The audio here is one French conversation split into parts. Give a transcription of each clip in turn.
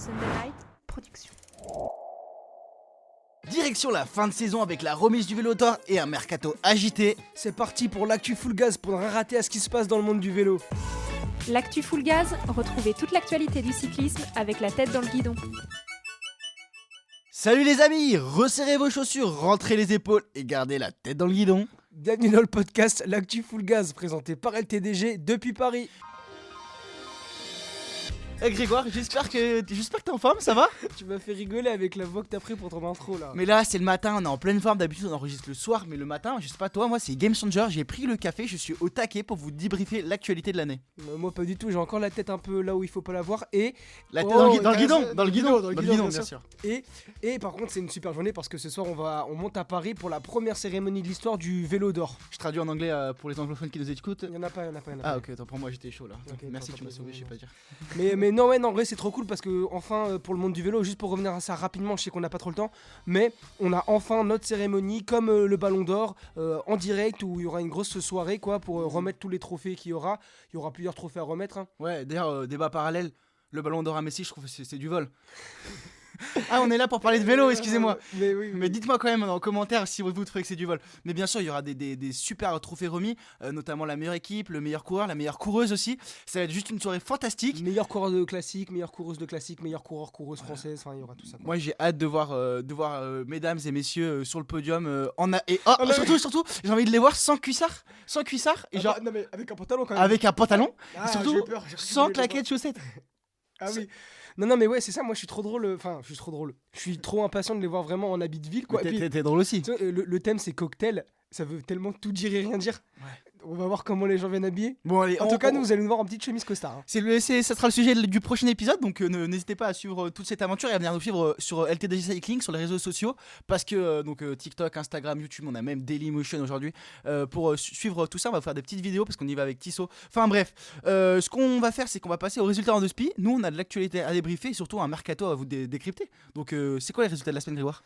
Sunday Night Production. Direction la fin de saison avec la remise du Vélo d'Or et un mercato agité. C'est parti pour l'actu full gaz pour ne rien rater à ce qui se passe dans le monde du vélo. L'actu full gaz, retrouvez toute l'actualité du cyclisme avec la tête dans le guidon. Salut les amis, resserrez vos chaussures, rentrez les épaules et gardez la tête dans le guidon. Bienvenue dans le podcast l'actu full gaz présenté par LTDG depuis Paris. Grégoire, j'espère que t'es en forme, ça va? Tu m'as fait rigoler avec la voix que t'as pris pour ton intro là. Mais là c'est le matin, on est en pleine forme, d'habitude on enregistre le soir, mais le matin, je sais pas toi, moi c'est Game Changer, j'ai pris le café, je suis au taquet pour vous débriefer l'actualité de l'année. Moi pas du tout, j'ai encore la tête un peu là où il faut pas la voir et... La tête dans le guidon, bien sûr. Et par contre c'est une super journée parce que ce soir on monte à Paris pour la première cérémonie de l'histoire du vélo d'or. Je traduis en anglais pour les anglophones qui nous écoutent. Il y en a pas. Ah ok, attends, pour moi j'étais chaud là. Okay, merci, tu m'as sauvé, je sais pas dire. Mais non, en vrai c'est trop cool parce que enfin pour le monde du vélo, juste pour revenir à ça rapidement, je sais qu'on n'a pas trop le temps, mais on a enfin notre cérémonie comme le Ballon d'Or en direct où il y aura une grosse soirée quoi pour remettre tous les trophées qu'il y aura. Il y aura plusieurs trophées à remettre. Hein. Ouais, d'ailleurs débat parallèle, le Ballon d'Or à Messi, je trouve que c'est du vol. Ah, on est là pour parler de vélo, excusez-moi. Mais dites-moi quand même en commentaire si vous trouvez que c'est du vol. Mais bien sûr, il y aura des super trophées remis, notamment la meilleure équipe, le meilleur coureur, la meilleure coureuse aussi. Ça va être juste une soirée fantastique. Meilleur coureur de classique, meilleure coureuse de classique, meilleur coureuse française, enfin il y aura tout ça. Quoi. Moi j'ai hâte de voir mesdames et messieurs sur le podium. Surtout, j'ai envie de les voir sans cuissard. Et genre, non mais avec un pantalon quand même. Avec un pantalon, et surtout j'ai peur, sans claquettes chaussettes. Ah oui. Non mais ouais c'est ça, moi je suis trop drôle, je suis trop impatient de les voir vraiment en habit de ville quoi. T'es drôle aussi. Le thème c'est cocktail, ça veut tellement tout dire et rien dire. Ouais. On va voir comment les gens viennent habiller. Bon, allez, en tout cas, vous allez nous voir en petite chemise costard. Hein. Ça sera le sujet du prochain épisode, donc n'hésitez pas à suivre toute cette aventure et à venir nous suivre sur LTDG Cycling, sur les réseaux sociaux, parce que TikTok, Instagram, YouTube, on a même Dailymotion aujourd'hui. Pour suivre tout ça, on va faire des petites vidéos parce qu'on y va avec Tissot. Enfin bref, ce qu'on va faire, c'est qu'on va passer aux résultats en deux spi. Nous, on a de l'actualité à débriefer et surtout un mercato à vous décrypter. Donc, c'est quoi les résultats de la semaine, Grégoire ?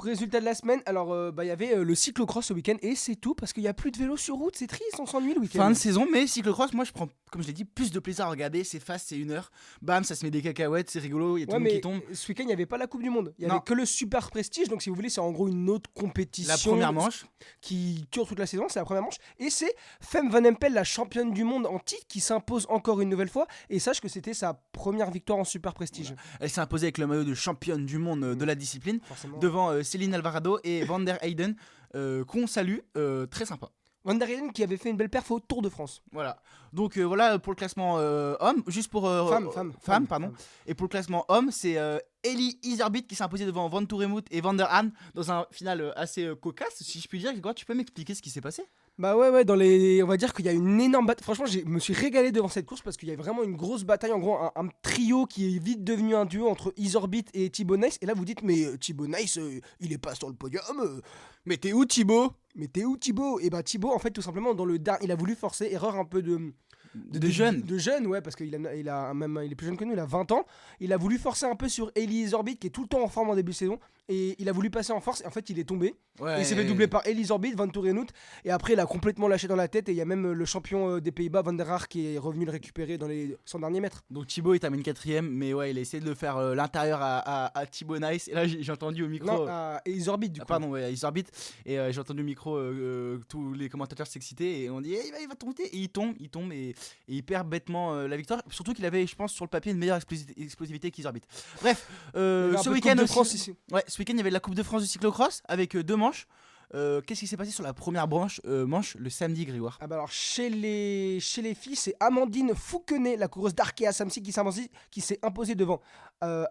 Résultat de la semaine, alors il y avait le cyclocross ce week-end et c'est tout parce qu'il n'y a plus de vélo sur route, c'est triste, on s'ennuie le week-end. Fin de saison, mais cyclocross, moi je prends, comme je l'ai dit, plus de plaisir à regarder, c'est fast, c'est 1 heure, bam, ça se met des cacahuètes, c'est rigolo, il y a tout le monde qui tombe. Ce week-end il n'y avait pas la Coupe du Monde, il n'y avait que le Super Prestige, donc si vous voulez c'est en gros une autre compétition. La première manche. Qui dure toute la saison, c'est la première manche, et c'est Fem Van Empel, la championne du monde en titre, qui s'impose encore une nouvelle fois, et sache que c'était sa première victoire en Super Prestige. Voilà. Elle s'est imposée avec le maillot de championne du monde de la discipline, forcément. Devant Céline Alvarado et Van der Heyden, qu'on salue, très sympa. Van der Heyden qui avait fait une belle perf au Tour de France. Voilà. Donc voilà pour le classement homme, juste pour femme, pardon. Et pour le classement homme, c'est Eli Iserbyt qui s'est imposé devant Van Toeremout et Van der Hahn dans un final assez cocasse, si je puis dire. Grégoire, tu peux m'expliquer ce qui s'est passé ? Bah ouais, on va dire qu'il y a une énorme bataille. Franchement, je me suis régalé devant cette course parce qu'il y a vraiment une grosse bataille. En gros, un trio qui est vite devenu un duo entre Iserbyt et Thibaut Nice. Et là, vous dites, mais Thibaut Nice, il est pas sur le podium. Mais t'es où, Thibaut ? Et bah, Thibaut, en fait, tout simplement, il a voulu forcer, erreur un peu de jeune, ouais, parce qu'il il est plus jeune que nous, il a 20 ans. Il a voulu forcer un peu sur Eli Iserbyt qui est tout le temps en forme en début de saison. Et il a voulu passer en force et en fait il est tombé. Ouais, et il s'est fait doubler par Eli Iserbyt, Van Toeremout. Et après il a complètement lâché dans la tête. Et il y a même le champion des Pays-Bas, Van der Haar, qui est revenu le récupérer dans les 100 derniers mètres. Donc Thibaut il termine 4ème. Mais ouais, il a essayé de le faire l'intérieur à Thibaut Nice. Et là j'ai entendu au micro. Non, à Iserbyt du coup. Pardon, ouais, à Iserbyt. Et j'ai entendu au micro tous les commentateurs s'exciter. Et on dit il va tomber. Et il tombe et il perd bêtement la victoire. Surtout qu'il avait, je pense, sur le papier une meilleure explosivité qu'Iserbyt. Bref, ce week-end aussi. Ouais, ce week-end il y avait la Coupe de France du cyclocross avec 2 manches. Qu'est-ce qui s'est passé sur la première manche le samedi, Grégoire ? Ah bah alors chez les filles, c'est Amandine Fouquenet, la coureuse d'Arkea Samsic qui s'est imposée devant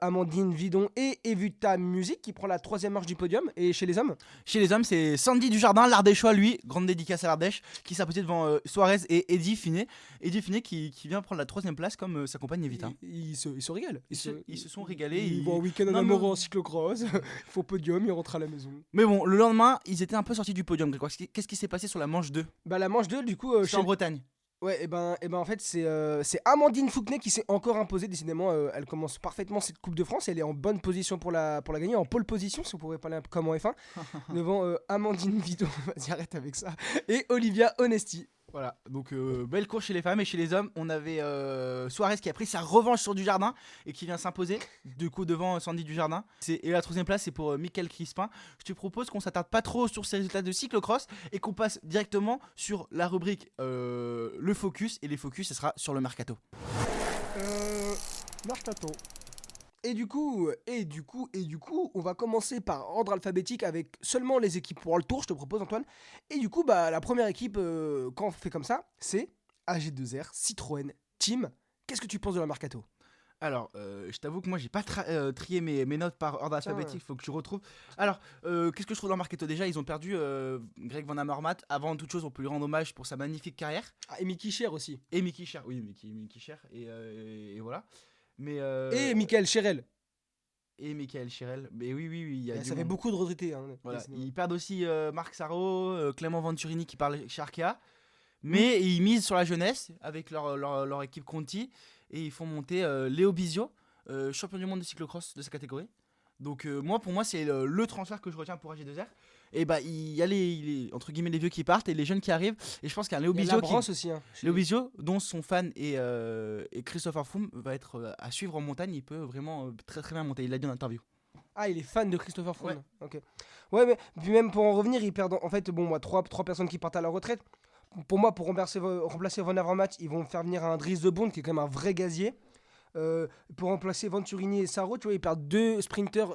Amandine Vidon et Evuta Music qui prend la 3e marche du podium. Et chez les hommes ? Chez les hommes, c'est Sandy Dujardin, l'Ardéchois, lui, grande dédicace à l'Ardèche, qui s'est imposé devant Suarez et Eddy Finet. Eddy Finet qui vient prendre la 3e place comme sa compagne Evita. Ils se régalent. Ils se sont régalés. Ils vont en week-end en amoureux en cyclocross. Il faut podium, ils rentrent à la maison. Mais bon, le lendemain, ils étaient un peu sortis du podium. Qu'est-ce qui s'est passé sur la manche 2 ? Bah la manche 2, du coup... c'est en Bretagne. Ouais, et ben en fait, c'est Amandine Fouquenet qui s'est encore imposée. Décidément, elle commence parfaitement cette Coupe de France. Elle est en bonne position pour la gagner, en pole position, si vous pourrez parler comme en F1, devant Amandine Vidon. Vas-y, arrête avec ça. Et Olivia Onesti. Voilà, donc belle course chez les femmes et chez les hommes, on avait Suarez qui a pris sa revanche sur Dujardin et qui vient s'imposer du coup devant Sandy Dujardin. Et la troisième place c'est pour Michael Crispin. Je te propose qu'on s'attarde pas trop sur ces résultats de cyclocross et qu'on passe directement sur la rubrique le focus, et les focus ce sera sur le mercato. Mercato. Et du coup, on va commencer par ordre alphabétique avec seulement les équipes pour le tour, je te propose Antoine. Et du coup, la première équipe, quand on fait comme ça, c'est AG2R, Citroën, Team. Qu'est-ce que tu penses de la mercato ? Alors, je t'avoue que moi j'ai pas trié mes notes par ordre alphabétique, faut que je retrouve. Alors, qu'est-ce que je trouve dans le mercato ? Déjà, ils ont perdu Greg Van Avermaet. Avant toute chose, on peut lui rendre hommage pour sa magnifique carrière. Ah, et Mickey Cher aussi. Et Mickey Cher, oui, Mickey Cher, et voilà. Mais, et Michael Cherel. Et Michael Chirel, mais oui, ça fait beaucoup de retraités. Hein, voilà. Ils perdent aussi Marc Sarro, Clément Venturini qui parle chez Arkea, mais ils misent sur la jeunesse avec leur équipe Conti et ils font monter Léo Bizio, champion du monde de cyclocross de sa catégorie. Donc pour moi c'est le transfert que je retiens pour AG2R. Et il y a entre guillemets les vieux qui partent et les jeunes qui arrivent, et je pense qu'il y a un Léo Bizio aussi, hein, Léo Bizio dont son fan et Christopher Froome va être à suivre en montagne. Il peut vraiment très très bien monter, il l'a dit en interview. Ah, il est fan de Christopher Froome. Ouais. Ok. Ouais, mais puis même pour en revenir, ils perdent en fait trois personnes qui partent à la retraite. Pour moi, pour remplacer Van Avermaet, ils vont faire venir un Dries de Bonne qui est quand même un vrai gazier. Pour remplacer Venturini et Sarro, tu vois, ils perdent 2 sprinters,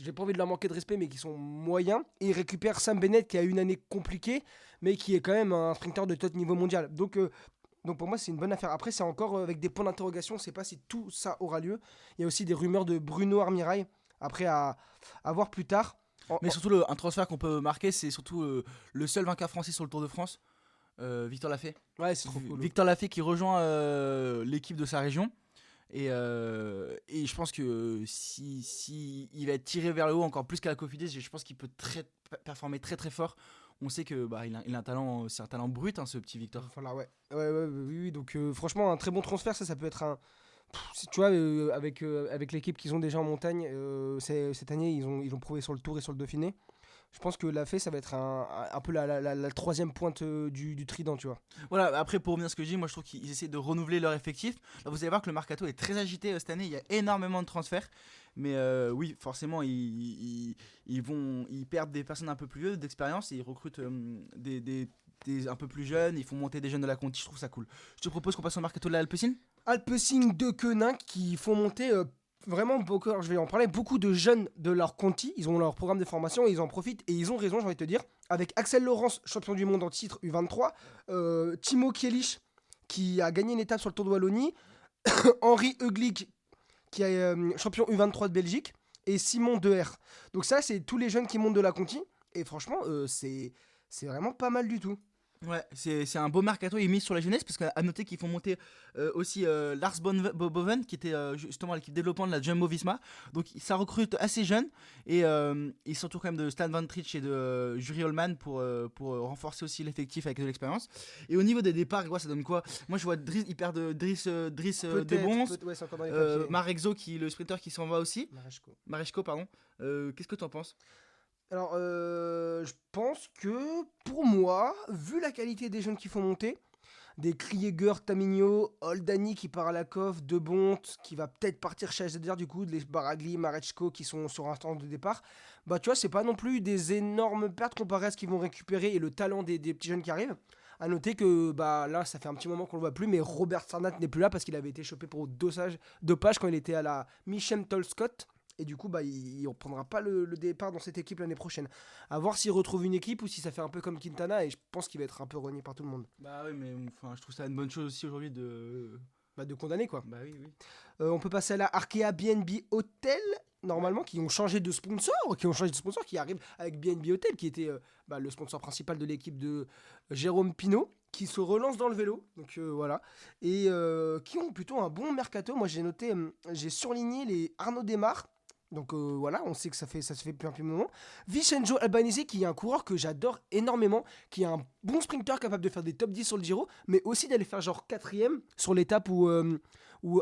j'ai pas envie de leur manquer de respect, mais qui sont moyens, et ils récupèrent Sam Bennett qui a eu une année compliquée, mais qui est quand même un sprinter de top niveau mondial. Donc pour moi c'est une bonne affaire. Après c'est encore avec des points d'interrogation, on sait pas si tout ça aura lieu. Il y a aussi des rumeurs de Bruno Armirail, après à voir plus tard. Mais surtout un transfert qu'on peut marquer, c'est surtout le seul vainqueur français sur le Tour de France, Victor Lafay. Ouais, c'est trop cool. Victor Lafay qui rejoint l'équipe de sa région. Et je pense que si il va être tiré vers le haut encore plus qu'à la Cofidis, je pense qu'il peut performer très très fort. On sait que il a un talent, c'est un talent brut, hein, ce petit Victor. Voilà, oui. Donc franchement un très bon transfert, ça peut être un. Tu vois, avec l'équipe qu'ils ont déjà en montagne, cette année ils ont prouvé sur le Tour et sur le Dauphiné. Je pense que Lafay, ça va être un peu la troisième pointe du trident, tu vois. Voilà, après pour revenir à ce que je dis, moi je trouve qu'ils essaient de renouveler leur effectif. Là, vous allez voir que le mercato est très agité cette année, il y a énormément de transferts. Mais oui, forcément, ils perdent des personnes un peu plus vieux d'expérience et ils recrutent des un peu plus jeunes, ils font monter des jeunes de la Conti, je trouve ça cool. Je te propose qu'on passe au mercato de la Alpecin. Alpecin de Koenig qui font monter... vraiment beaucoup, je vais en parler, beaucoup de jeunes de leur Conti, ils ont leur programme de formation et ils en profitent et ils ont raison, j'ai envie de te dire, avec Axel Laurence, champion du monde en titre U23, Timo Kielich qui a gagné une étape sur le Tour de Wallonie, Henri Heuglick qui est champion U23 de Belgique et Simon Deher. Donc ça c'est tous les jeunes qui montent de la Conti et franchement c'est vraiment pas mal du tout. Ouais, c'est un beau mercato, ils misent sur la jeunesse parce qu'à noter qu'ils font monter aussi Lars Boven qui était justement à l'équipe développement de la Jumbo Visma. Donc ça recrute assez jeune et ils s'entourent quand même de Stan Van Tricht et de Juri Holman pour renforcer aussi l'effectif avec de l'expérience. Et au niveau des départs, ça donne quoi ? Moi je vois ils perdent Driss Debons, Marexo qui le sprinter qui s'en va aussi. Mareshko, pardon. Qu'est-ce que tu en penses ? Alors, je pense que pour moi, vu la qualité des jeunes qui font monter, des Krieger, Tamigno, Oldani qui part à la COF, De Bonte qui va peut-être partir chez HZR du coup, les Baragli, Marechko qui sont sur un stand de départ, tu vois, c'est pas non plus des énormes pertes comparé à ce qu'ils vont récupérer et le talent des petits jeunes qui arrivent. À noter que là, ça fait un petit moment qu'on le voit plus, mais Robert Sarnat n'est plus là parce qu'il avait été chopé pour dopage quand il était à la Michelin Tolscott. Et du coup, il ne reprendra pas le départ dans cette équipe l'année prochaine. À voir s'il retrouve une équipe ou si ça fait un peu comme Quintana. Et je pense qu'il va être un peu renié par tout le monde. Bah oui, mais je trouve ça une bonne chose aussi aujourd'hui de condamner, quoi. Bah oui. On peut passer à la Arkea BNB Hotel, normalement, qui ont changé de sponsor, qui arrivent avec BNB Hotel, qui était le sponsor principal de l'équipe de Jérôme Pinault, qui se relance dans le vélo. Donc voilà. Et qui ont plutôt un bon mercato. Moi, j'ai surligné les Arnaud Desmar. Donc voilà, on sait que ça se fait depuis un petit moment. Vincenzo Albanese, qui est un coureur que j'adore énormément, qui est un bon sprinter capable de faire des top 10 sur le Giro, mais aussi d'aller faire genre 4ème sur l'étape où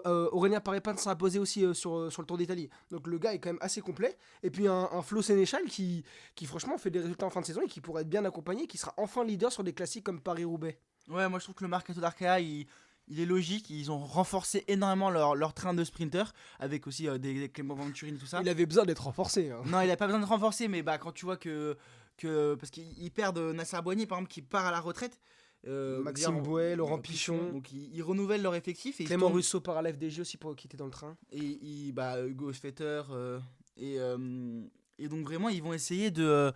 Aurélien Paré-Pin s'est imposé aussi sur le Tour d'Italie. Donc le gars est quand même assez complet. Et puis un Flo Sénéchal qui franchement fait des résultats en fin de saison et qui pourrait être bien accompagné, qui sera enfin leader sur des classiques comme Paris-Roubaix. Ouais, moi je trouve que le mercato d'Arkea il est logique. Ils ont renforcé énormément leur train de sprinter avec aussi des Clément Venturini tout ça. Il avait besoin d'être renforcé. Hein. Non, il a pas besoin de renforcer, mais bah quand tu vois que parce qu'ils perdent Nasser Boigny par exemple qui part à la retraite. Maxime Bouet, Laurent Pichon. Donc ils renouvellent leur effectif. Et Clément Russo part à l'FDJ aussi pour quitter dans le train. Et Hugo Svetter et donc vraiment ils vont essayer de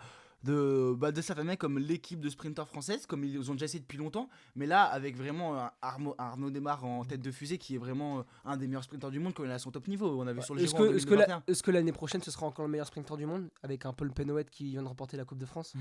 s'affirmer comme l'équipe de sprinters française comme ils ont déjà essayé depuis longtemps, mais là avec vraiment Arnaud Démarre en tête de fusée qui est vraiment un des meilleurs sprinters du monde quand il est à son top niveau. On a vu sur le Giro en 2021. Est-ce que l'année prochaine ce sera encore le meilleur sprinter du monde avec un Paul Penouet qui vient de remporter la Coupe de France?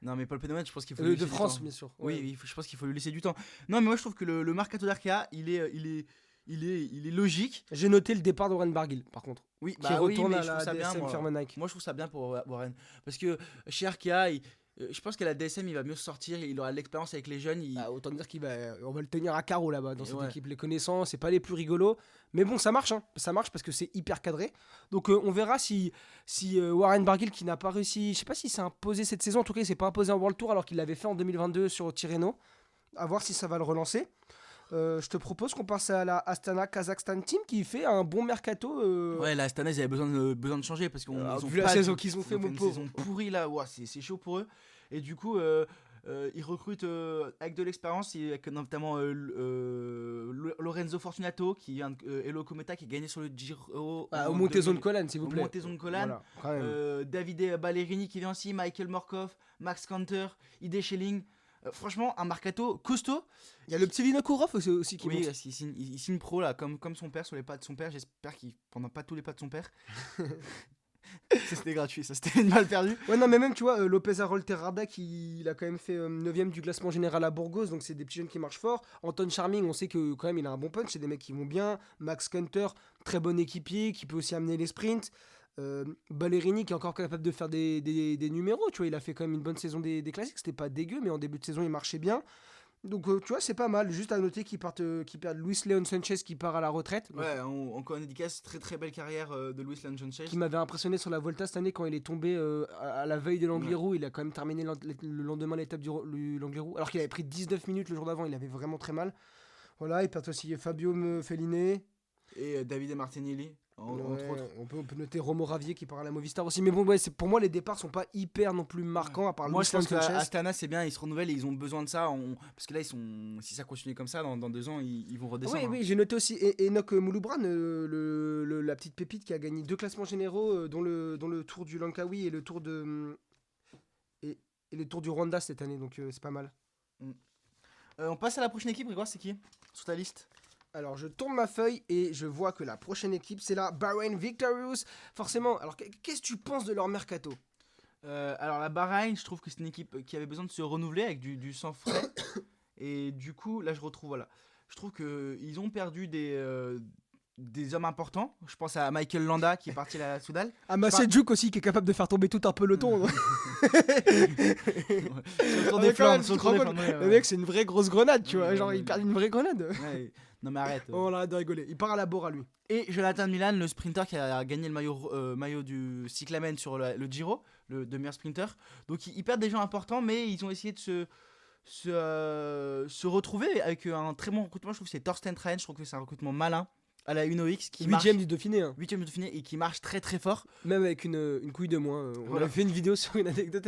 Non mais Paul Penouet, je pense qu'il faut lui laisser de France du temps. bien sûr. Oui, Ouais. je pense qu'il faut lui laisser du temps. Non mais moi je trouve que le mercato d'Arkea il est logique. J'ai noté le départ de Warren Barguil par contre. Oui, Qui retourne mais à je la trouve ça bien. DSM Firmenich. Moi, je trouve ça bien pour Warren. Parce que chez Arkea, je pense qu'à la DSM, il va mieux se sortir. Il aura l'expérience avec les jeunes. Autant dire on va le tenir à carreau là-bas dans Et cette ouais. équipe. Les connaissants, c'est pas les plus rigolos. Mais bon, ça marche. Hein. Ça marche parce que c'est hyper cadré. Donc on verra si Warren Barguil, qui n'a pas réussi, je sais pas s'il s'est imposé cette saison. En tout cas, il s'est pas imposé en World Tour alors qu'il l'avait fait en 2022 sur Tirreno. À voir si ça va le relancer. Je te propose qu'on passe à la Astana Kazakhstan Team qui fait un bon mercato. Ouais, la Astana, ils avaient besoin de changer parce qu'ils ont vu la saison qu'ils ont fait, mon une pauvre. saison pourrie là. Ouais, c'est chaud pour eux. Et du coup, ils recrutent avec de l'expérience, avec notamment Lorenzo Fortunato qui vient de Elo Cometa qui a gagné sur le Giro. Au Montezon de Colane, s'il vous plaît. Au Montezon de Colane. Voilà, quand même. Davide Ballerini qui vient aussi, Michael Morkov, Max Kanter, Ide Schelling. Franchement, un mercato costaud. Il y a le petit Vinokourov aussi qui Oui, monte. il signe pro là, comme son père, sur les pas de son père. J'espère qu'il prendra pas tous les pas de son père. C'était gratuit, ça c'était une balle perdue. Ouais, non, mais même, tu vois, Lopez Arol Terrada, il a quand même fait 9ème du classement général à Burgos, donc c'est des petits jeunes qui marchent fort. Anton Charming, on sait que quand même il a un bon punch, c'est des mecs qui vont bien. Max Kunter, très bon équipier, qui peut aussi amener les sprints. Ballerini qui est encore capable de faire des numéros, tu vois, il a fait quand même une bonne saison des classiques, c'était pas dégueu, mais en début de saison il marchait bien. Donc tu vois, c'est pas mal. Juste à noter qu'ils perdent Luis Leon Sanchez qui part à la retraite. Ouais, encore une dédicace, très très belle carrière de Luis Leon Sanchez. Qui m'avait impressionné sur la Volta cette année quand il est tombé à la veille de l'Angliru. Ouais. Il a quand même terminé le lendemain l'étape du l'Angliru. Alors qu'il avait pris 19 minutes le jour d'avant, il avait vraiment très mal. Voilà, ils perdent aussi Fabio Felline. Et Davide Martinelli. Entre autres. On peut noter Romo Ravier qui part à la Movistar aussi. Mais bon, ouais, pour moi, les départs sont pas hyper non plus marquants. À part moi, je pense qu'Astana, c'est bien, ils se renouvellent et ils ont besoin de ça. Parce que là, si ça continue comme ça, dans 2 ans, ils vont redescendre. Oui, j'ai noté aussi Enoch Mouloubran, la petite pépite qui a gagné 2 classements généraux, dont le Tour du Langkawi et le Tour et le Tour du Rwanda cette année. Donc, c'est pas mal. On passe à la prochaine équipe, Grégoire, c'est qui sur ta liste? Alors je tourne ma feuille et je vois que la prochaine équipe c'est la Bahrain Victorious. Forcément, alors qu'est-ce que tu penses de leur mercato? Alors la Bahrain, je trouve que c'est une équipe qui avait besoin de se renouveler avec du sang frais. Et du coup, là je retrouve, voilà. Je trouve qu'ils ont perdu des hommes importants. Je pense à Michael Landa qui est parti à la Soudal. À Massedjouk aussi qui est capable de faire tomber tout un peloton. Sur des flammes, le mec c'est une vraie grosse grenade, tu vois. Genre il perd une vraie grenade. Ouais. Non mais arrête. On arrête de rigoler. Il part à la Bora lui. Et Jonathan Milan, le sprinter qui a gagné le maillot du Cyclamen sur le Giro, de meilleur sprinter. Donc ils perdent des gens importants, mais ils ont essayé de se retrouver avec un très bon recrutement. Je trouve que c'est Thorsten Trahen, je trouve que c'est un recrutement malin. À la UNOX qui 8ème du Dauphiné. 8ème du Dauphiné et qui marche très très fort. Même avec une couille de moins. On Voilà. a fait une vidéo sur une anecdote.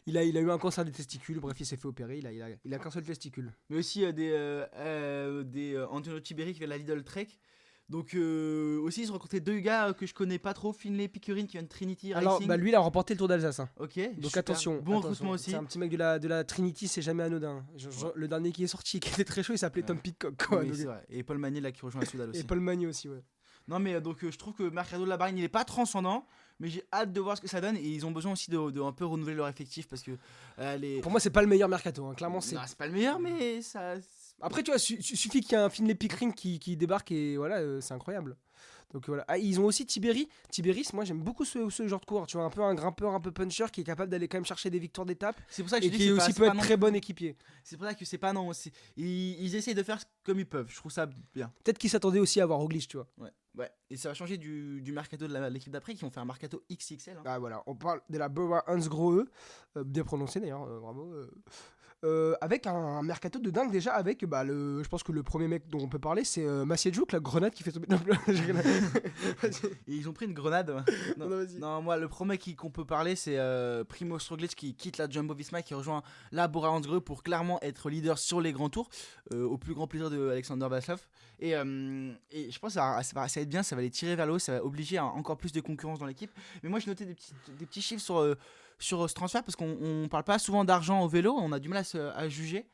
Il a eu un cancer des testicules. Bref, il s'est fait opérer. Il a qu'un seul testicule. Mais aussi des Antonio Tiberi qui fait la Lidl Trek. Donc aussi ils ont rencontré 2 gars que je connais pas trop, Finlay Pickering qui vient de Trinity Racing. Alors lui il a remporté le Tour d'Alsace. Hein. Ok. Donc super. attention. Bon recrutement aussi. C'est un petit mec de la Trinity, c'est jamais anodin. Le dernier qui est sorti qui était très chaud, il s'appelait Tom Pitcock. Quoi, oui, c'est vrai. Et Paul Magny là qui rejoint la Soudal aussi. Et Paul Magny aussi, ouais. Non mais donc je trouve que mercato de la Bahreïn il est pas transcendant, mais j'ai hâte de voir ce que ça donne et ils ont besoin aussi de un peu renouveler leur effectif parce que pour moi c'est pas le meilleur mercato, hein. Clairement c'est. Non, c'est pas le meilleur mais ça. Après tu vois, suffit qu'il y ait un Finlay Pickering qui débarque et voilà, c'est incroyable. Donc voilà. Ah, ils ont aussi Tiberi. Tiberis, moi j'aime beaucoup ce genre de coureur. Tu vois, un peu un grimpeur, un peu puncher qui est capable d'aller quand même chercher des victoires d'étape. C'est pour ça que et qui aussi peut être très bon équipier. C'est pour ça que c'est pas non. Ils essayent de faire comme ils peuvent. Je trouve ça bien. Peut-être qu'ils s'attendaient aussi à avoir Roglic, tu vois. Ouais. Et ça va changer du mercato de l'équipe d'après qui vont faire un mercato XXL. Hein. Ah voilà, on parle de la Bora Hansgrohe, bien prononcé d'ailleurs, bravo. avec un mercato de dingue déjà avec je pense que le premier mec dont on peut parler c'est Maciedjouk, la grenade qui fait tomber. Et ils ont pris une grenade. Non, Non, vas-y. non, moi le premier qu'on peut parler c'est Primož Roglic qui quitte la Jumbo-Visma, qui rejoint la Bora Hansgrohe pour clairement être leader sur les grands tours, au plus grand plaisir de Alexander Vlasov. Et je pense que ça va être bien, ça va les tirer vers le haut, ça va obliger à encore plus de concurrence dans l'équipe. Mais moi j'ai noté des petits chiffres sur ce transfert, parce qu'on parle pas souvent d'argent au vélo, on a du mal à juger.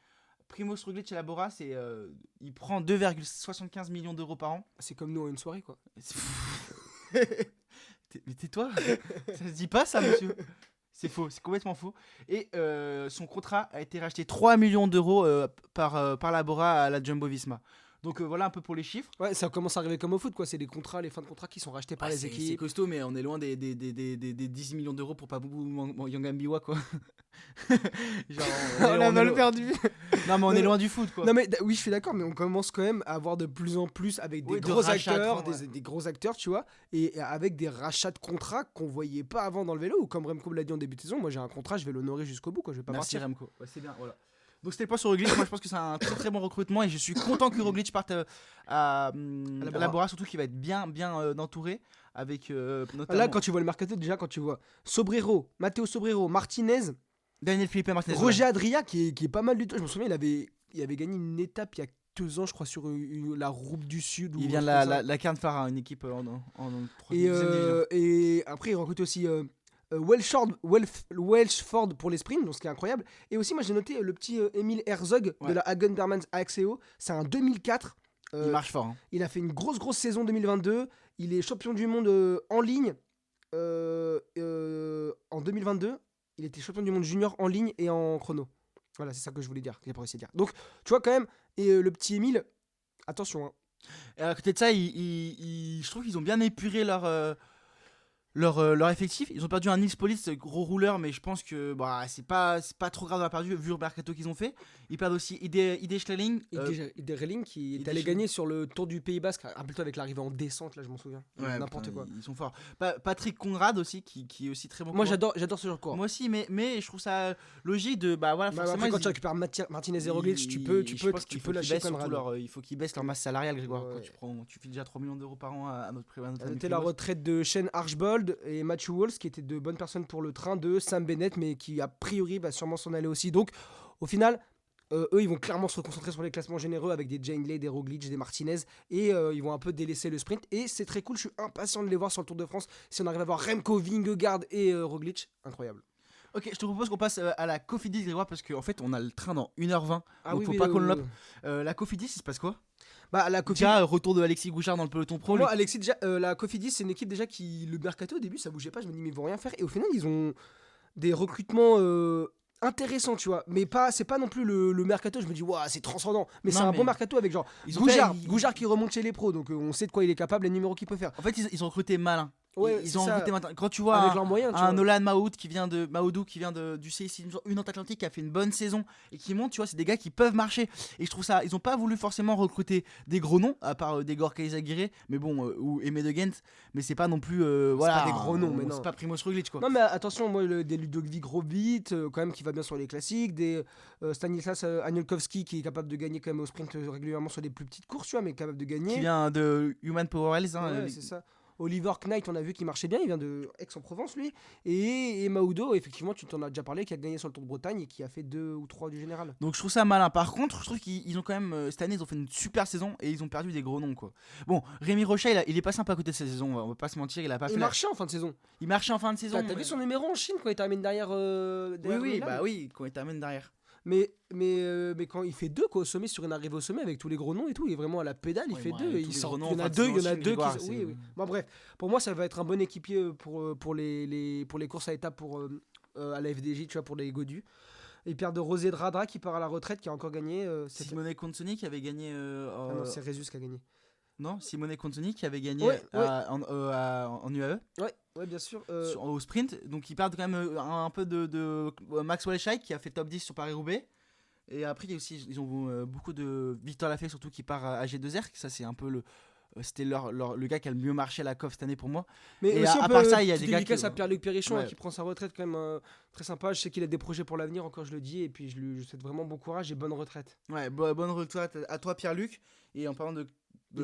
Primož Roglic à la Bora, il prend 2,75 millions d'euros par an. C'est comme nous à une soirée quoi. Mais tais-toi, ça se dit pas ça, monsieur. C'est faux, c'est complètement faux. Et son contrat a été racheté 3 millions d'euros par la Bora à la Jumbo-Visma. Donc voilà un peu pour les chiffres. Ouais, ça commence à arriver comme au foot quoi, c'est les fins de contrat qui sont rachetés par les C'est équipes. costaud, mais on est loin des 10 millions d'euros pour Paboubou Yangambiwa quoi. Genre, On a mal perdu. Non mais on est loin du foot quoi. Non mais oui, je suis d'accord, mais on commence quand même à avoir de plus en plus avec des gros acteurs, des gros acteurs, tu vois, et avec des rachats de contrats qu'on voyait pas avant dans le vélo, ou comme Remco l'a dit en début de saison, moi j'ai un contrat, je vais l'honorer jusqu'au bout quoi, je vais pas Merci partir. Remco. Ouais, c'est bien, voilà. Donc c'était le point sur Roglic. Moi je pense que c'est un très très bon recrutement et je suis content que Roglic parte à la Bora, surtout qu'il va être bien entouré avec notamment Là quand tu vois le mercato, déjà quand tu vois Sobrero, Matteo Sobrero, Martinez, Daniel Felipe Martinez, Roger Adria qui est pas mal du tout. Je me souviens, il avait gagné une étape il y a 2 ans, je crois, sur la Route du Sud. Il vient de la Cairn-Phare, une équipe en 3e division. Et après, il recrute aussi Welshford pour les sprints, donc ce qui est incroyable. Et aussi, moi j'ai noté le petit Emil Herzog de la Hagen-Bermans Axeo. C'est un 2004. Il marche fort. Hein. Il a fait une grosse saison 2022. Il est champion du monde en ligne en 2022. Il était champion du monde junior en ligne et en chrono. Voilà, c'est ça que je voulais dire, que j'ai pas réussi à dire. Donc, tu vois quand même, et le petit Emile, attention. Hein. Et à côté de ça, je trouve qu'ils ont bien épuré leur effectif. Ils ont perdu un Nils Police, gros rouleur, mais je pense que c'est pas trop grave d'avoir perdu vu le mercato qu'ils ont fait. Ils perdent aussi Ide Schleling. Ide Relling qui est allé gagner sur le Tour du Pays Basque, rappelle-toi avec l'arrivée en descente, là je m'en souviens. Ouais, n'importe quoi. Ils sont forts. Patrick Conrad aussi, qui est aussi très bon. Moi j'adore ce genre de coureur. Moi aussi, mais je trouve ça logique de. Forcément, après, quand tu récupères Martinez et Roglic, tu peux lâcher Conrad. Il faut qu'ils baissent leur masse salariale, Grégoire. Quand tu files déjà 3 millions d'euros par an à notre prix. C'était la retraite de Shane Archbold et Matthew Walsh, qui étaient de bonnes personnes pour le train, de Sam Bennett, mais qui a priori va sûrement s'en aller aussi. Donc au final, eux ils vont clairement se concentrer sur les classements généreux avec des Jane Lay, des Roglic, des Martinez, et ils vont un peu délaisser le sprint. Et c'est très cool, je suis impatient de les voir sur le Tour de France. Si on arrive à voir Remco, Vingegaard et Roglic, incroyable. Ok, je te propose qu'on passe à la Cofidis, Grégoire, parce qu'en fait on a le train dans 1h20. Donc faut oui, pas qu'on le lope. La Cofidis, il se passe quoi? La Cofidis, déjà retour de Alexis Gouchard dans le peloton pro. Moi, Alexis, déjà, la Cofidis, c'est une équipe déjà qui, le mercato au début, ça bougeait pas. Je me dis, mais ils vont rien faire. Et au final, ils ont des recrutements intéressants, tu vois. Mais c'est pas non plus le mercato. Je me dis, waouh, c'est transcendant. Mais c'est un bon mercato avec genre Gouchard qui remonte chez les pros. Donc on sait de quoi il est capable, les numéros qu'il peut faire. En fait, ils ont recruté malin. Ouais, ils ont recruté malin. Quand tu vois un Nolan Maoud qui vient du CIC Unante Atlantique, qui a fait une bonne saison et qui monte, tu vois, c'est des gars qui peuvent marcher. Et je trouve ça, ils ont pas voulu forcément recruter des gros noms, à part des Gorka Izagirre, mais bon, ou Aimé de Ghent, mais c'est pas non plus c'est pas des gros noms, mais non. C'est pas Primož Roglic quoi. Non mais attention, moi des Ludovic Robic quand même qui va bien sur les classiques, des Stanislas Anielkowski qui est capable de gagner quand même au sprint régulièrement sur des plus petites courses, tu vois, mais capable de gagner. Qui vient de Human Power Health, ouais, c'est ça. Oliver Knight, on a vu qu'il marchait bien, il vient de Aix-en-Provence lui. Et Maoudo, effectivement, tu t'en as déjà parlé, qui a gagné sur le Tour de Bretagne et qui a fait 2 ou 3 du général. Donc je trouve ça malin. Par contre, je trouve qu'ils ont quand même, cette année, ils ont fait une super saison et ils ont perdu des gros noms quoi. Bon, Rémi Rocha, il est pas sympa à côté de cette saison, on va pas se mentir, il a pas fait. Il marchait en fin de saison. Il marchait en fin de saison. T'as vu son numéro en Chine quand il termine derrière oui, quand il termine derrière. Mais quand il fait 2 au sommet, sur une arrivée au sommet avec tous les gros noms et tout, il est vraiment à la pédale, il fait 2 et il sort. Il y en a 2 qui. Oui. Bon bref, pour moi ça va être un bon équipier pour les courses à étapes à la FDJ, tu vois, pour les Godus. Et Pierre de Rosé Dradra qui part à la retraite, qui a encore gagné. Simone Consoni qui avait gagné. non, c'est Rezus qui a gagné. Non, Simone Consoni qui avait gagné en UAE. Ouais, bien sûr. Au sprint, donc ils perdent quand même un peu de Maxwell Schleich qui a fait top 10 sur Paris-Roubaix. Et après, ils ont beaucoup de Victor Lafay surtout qui part à G2R. Ça, c'est un peu c'était le gars qui a le mieux marché à la COF cette année pour moi. Mais et aussi à part ça, il y a des gars dédicace à Pierre-Luc Perrichon Ouais. qui prend sa retraite quand même très sympa. Je sais qu'il a des projets pour l'avenir, encore je le dis, et puis je lui souhaite vraiment bon courage et bonne retraite. Ouais, bonne retraite à toi Pierre-Luc. Et en parlant de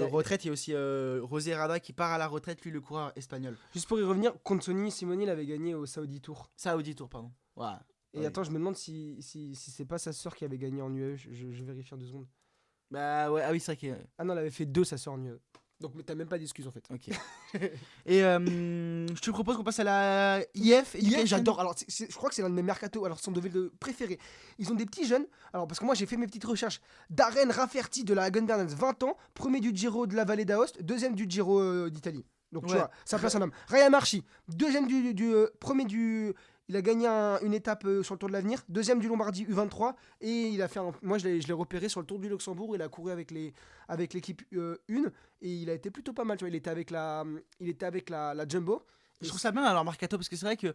retraite, il y a aussi José Rada qui part à la retraite, lui le coureur espagnol. Juste pour y revenir, Consoni Simoni l'avait gagné au Saudi Tour. Saudi Tour, pardon. Ouais. Et Ouais. attends, je me demande si c'est pas sa sœur qui avait gagné en UE. Je vérifie en 2 secondes. Bah ouais, ah oui, c'est vrai que. Ah non, elle avait fait 2 sa sœur en UE. Donc t'as même pas d'excuse en fait. Ok. Et je te propose qu'on passe à la IF. IF, j'adore. Alors, je crois que c'est l'un de mes mercato. Alors, son de préféré. Ils ont des petits jeunes. Alors, parce que moi, j'ai fait mes petites recherches. Darren Rafferty de la Hagen-Bernals, 20 ans, premier du Giro de la Vallée d'Aoste, deuxième du Giro d'Italie. Donc, tu vois, ça place un homme. Ryan Marchi, deuxième premier du. Il a gagné une étape sur le Tour de l'Avenir, deuxième du Lombardie U23, et il a fait moi je l'ai repéré sur le Tour du Luxembourg. Il a couru avec l'équipe 1 et il a été plutôt pas mal. Tu vois, il était avec la Jumbo. Je trouve ça bien alors Mercato parce que c'est vrai que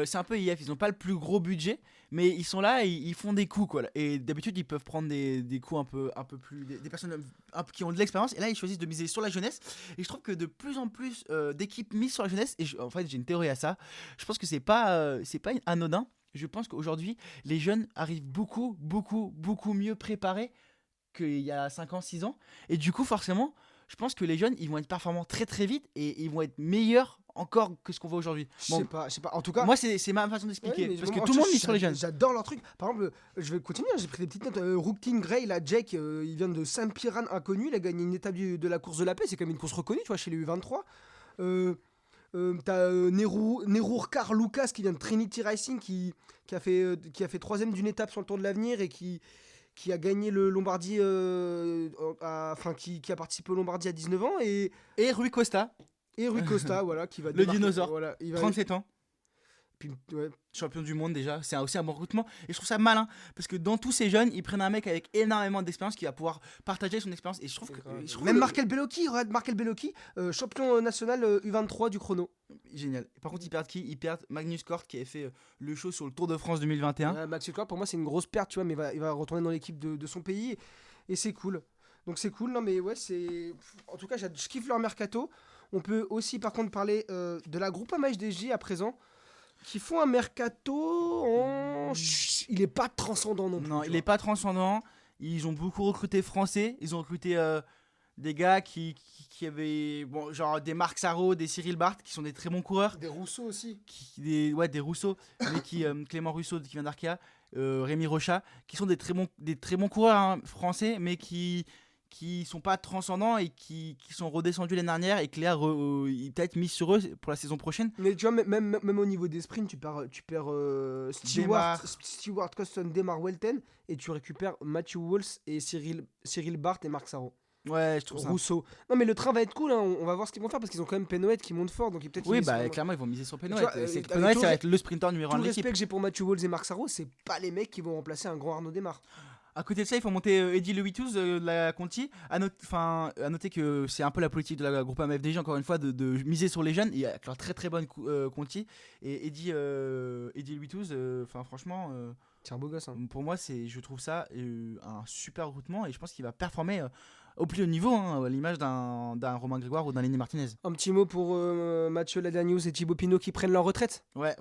c'est un peu IF, ils ont pas le plus gros budget mais ils sont là et ils font des coups quoi. Et d'habitude ils peuvent prendre des coups un peu plus des personnes qui ont de l'expérience et là ils choisissent de miser sur la jeunesse et je trouve que de plus en plus d'équipes misent sur la jeunesse et en fait j'ai une théorie à ça. Je pense que c'est pas anodin. Je pense qu'aujourd'hui les jeunes arrivent beaucoup mieux préparés qu'il y a 5 ans, 6 ans et du coup forcément je pense que les jeunes ils vont être performants très très vite et ils vont être meilleurs encore que ce qu'on voit aujourd'hui. Je sais pas. En tout cas, moi c'est ma façon d'expliquer ouais, parce que tout le monde mise sur les jeunes. J'adore leur truc. Par exemple, je vais continuer. J'ai pris des petites notes. Rookin Gray, là, Jake, il vient de Saint-Piran inconnu. Il a gagné une étape de la course de la paix. C'est quand même une course reconnue, tu vois, chez les U23. T'as Nerour Carl Lucas qui vient de Trinity Racing qui a fait troisième d'une étape sur le Tour de l'Avenir et qui a gagné le Lombardie, qui a participé au Lombardie à 19 ans et Rui Costa. Et Rui Costa, voilà, qui va le dinosaure, voilà, 37 ans. Puis, ouais. Champion du monde déjà, c'est aussi un bon recrutement et je trouve ça malin parce que dans tous ces jeunes ils prennent un mec avec énormément d'expérience qui va pouvoir partager son expérience et je trouve que même Markel Bellocchi, champion national U23 du chrono. Génial. Par contre ils perdent qui? Ils perdent Magnus Cort qui avait fait le show sur le Tour de France 2021. Magnus Cort pour moi c'est une grosse perte, tu vois, mais il va retourner dans l'équipe de son pays et c'est cool. Donc c'est cool, non mais ouais c'est... En tout cas je kiffe leur mercato. On peut aussi par contre parler de la Groupama HDJ à présent, qui font un mercato il est pas transcendant non plus. Non, il est pas transcendant. Ils ont beaucoup recruté français. Ils ont recruté des gars qui avaient genre des Marc Sarraud, des Cyril Barth qui sont des très bons coureurs. Des Rousseau aussi. Des Rousseau, mais Clément Rousseau qui vient d'Arkea, Rémi Rochat, qui sont des très bons coureurs hein, français, mais qui sont pas transcendants et qui sont redescendus l'année dernière et que Léa peut-être mis sur eux pour la saison prochaine. Mais tu vois, même au niveau des sprints, tu perds Stewart Coston, Demar Welten et tu récupères Matthew Walsh et Cyril Barth et Marc Sarraud. Ouais, je trouve Rousseau. Non, mais le train va être cool, hein. On va voir ce qu'ils vont faire parce qu'ils ont quand même Penoët qui monte fort. Donc peut-être clairement, ils vont miser sur Penoët. Penoët, ça va être le sprinter numéro 1 de l'équipe. Le respect que j'ai pour Matthew Walsh et Marc Sarraud, c'est pas les mecs qui vont remplacer un grand Arnaud Démarre. À côté de ça, il faut monter Eddy Lewitous de la Conti. À noter que c'est un peu la politique de la Groupama FDJ, encore une fois, de miser sur les jeunes. Il y a leur très très bonne Conti. Et Eddy Lewitous, franchement, c'est un beau gosse. Hein. Pour moi, je trouve ça un super recrutement et je pense qu'il va performer au plus haut niveau, hein, à l'image d'un Romain Grégoire ou d'un Lenny Martinez. Un petit mot pour Mathieu Ladanius et Thibaut Pinot qui prennent leur retraite. Ouais.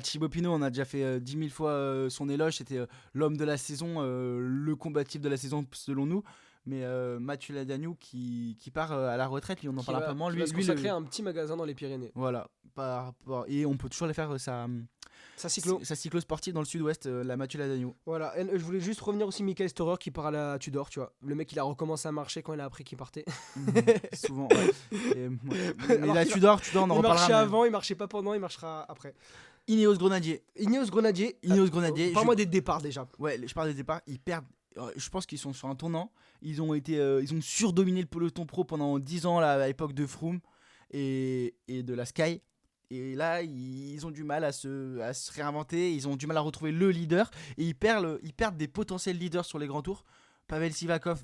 Thibaut Pinot, on a déjà fait 10 000 fois son éloge. C'était l'homme de la saison, le combatif de la saison selon nous. Mais Mathieu Ladanius qui part à la retraite, lui on en parle un peu moins. Lui va se consacrer à un petit magasin dans les Pyrénées. Voilà. Et on peut toujours aller faire sa cyclo sportive dans le sud-ouest, la Mathieu Ladanius. Voilà, je voulais juste revenir aussi Michael Storer qui part à la Tudor, tu vois. Le mec il a recommencé à marcher quand il a appris qu'il partait. Souvent, ouais. Mais la Tudor, on en reparlera. Il marchait avant, il marchait pas pendant, il marchera après. Ineos Grenadier. Parle-moi des départs déjà. Ouais, je parle des départs, ils perdent. Je pense qu'ils sont sur un tournant. Ils ont surdominé le peloton pro pendant 10 ans là, à l'époque de Froome et de la Sky. Et là, ils ont du mal à se réinventer. Ils ont du mal à retrouver le leader. Et ils perdent des potentiels leaders sur les grands tours. Pavel Sivakov,